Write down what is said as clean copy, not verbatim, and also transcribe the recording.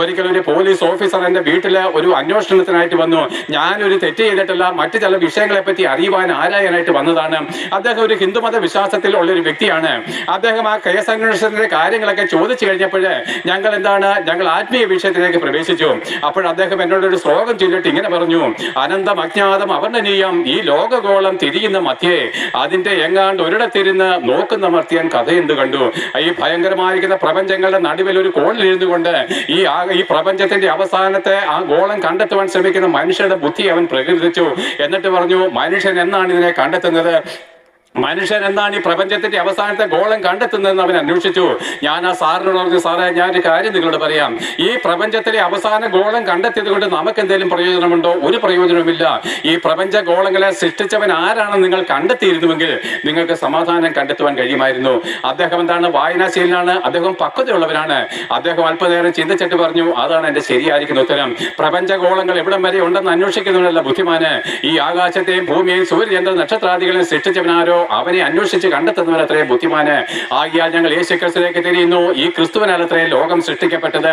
ഒരിക്കലും ഒരു police officer എൻ്റെ വീട്ടിൽ ഒരു അന്വേഷണത്തിനായിട്ട് വന്നു. ഞാനൊരു തെറ്റ് ചെയ്തിട്ടില്ല, മറ്റു ചില വിഷയങ്ങളെ പറ്റി അറിയുവാൻ ആരായാനായിട്ട് വന്നതാണ്. അദ്ദേഹം ഒരു ഹിന്ദുമത വിശ്വാസത്തിൽ ഉള്ള ഒരു വ്യക്തിയാണ്. അദ്ദേഹം ആ കേസ് അന്വേഷണത്തിന്റെ കാര്യങ്ങളൊക്കെ ചോദിച്ചു കഴിഞ്ഞപ്പോൾ ഞങ്ങൾ ആത്മീയ വിഷയത്തിലേക്ക് പ്രവേശിച്ചു. അപ്പോൾ അദ്ദേഹം എന്നോടൊരു ശ്ലോകം ചൊല്ലിട്ട് ഇങ്ങനെ പറഞ്ഞു: അനന്തം അജ്ഞാതം അവർണ്ണനീയം ഈ ലോകഗോളം തിരിയുന്ന മധ്യേ അതിന്റെ എങ്ങാണ്ട് ഒരിടത്തിരുന്ന് നോക്കുന്ന മർത്യൻ കഥ എന്ത് കണ്ടു. ഈ ഭയങ്കരമായിരിക്കുന്ന പ്രപഞ്ചങ്ങളുടെ നടുവിൽ ഒരു കോണിലിരുന്നു കൊണ്ട് ഈ പ്രപഞ്ചത്തിന്റെ അവസാനത്തെ ആ ഗോളം കണ്ടെത്തുവാൻ ശ്രമിക്കുന്ന മനുഷ്യരുടെ ബുദ്ധി അവൻ പ്രകീർത്തിച്ചു. എന്നിട്ട് പറഞ്ഞു, മനുഷ്യൻ എന്നാണ് ഇതിനെ കണ്ടെത്തുന്നത്, മനുഷ്യൻ എന്താണ് ഈ പ്രപഞ്ചത്തിന്റെ അവസാനത്തെ ഗോളം കണ്ടെത്തുന്നതെന്ന് അവൻ അന്വേഷിച്ചു. ഞാൻ ആ സാറിനോട് പറഞ്ഞു, സാറേ ഞാനൊരു കാര്യം നിങ്ങളോട് പറയാം, ഈ പ്രപഞ്ചത്തിലെ അവസാന ഗോളം കണ്ടെത്തിയത് കൊണ്ട് നമുക്ക് എന്തെങ്കിലും പ്രയോജനമുണ്ടോ? ഒരു പ്രയോജനവുമില്ല. ഈ പ്രപഞ്ച ഗോളങ്ങളെ സൃഷ്ടിച്ചവൻ ആരാണെന്ന് നിങ്ങൾ കണ്ടെത്തിയിരുന്നുവെങ്കിൽ നിങ്ങൾക്ക് സമാധാനം കണ്ടെത്തുവാൻ കഴിയുമായിരുന്നു. അദ്ദേഹം വായനാശീലനാണ്, അദ്ദേഹം പക്വതയുള്ളവരാണ്. അദ്ദേഹം അല്പനേരം ചിന്തിച്ചിട്ട് പറഞ്ഞു, അതാണ് എന്റെ ശരിയായിരിക്കുന്ന ഉത്തരം. പ്രപഞ്ചഗോളങ്ങൾ എവിടം വരെ ഉണ്ടെന്ന് അന്വേഷിക്കുന്നവരല്ല ബുദ്ധിമാന്, ഈ ആകാശത്തെയും ഭൂമിയെയും സൂര്യചന്ദ്ര നക്ഷത്രാദികളെയും സൃഷ്ടിച്ചവനാരോ അവനെ അന്വേഷിച്ച് കണ്ടെത്തുന്നവർ അത്രയും ബുദ്ധിമാന്. ആകിയാൽ ഞങ്ങൾ യേശു ക്രിസ്തുവിലേക്ക് തിരിയുന്നു. ഈ ക്രിസ്തുവിനാൽ അത്രയും ലോകം സൃഷ്ടിക്കപ്പെട്ടത്.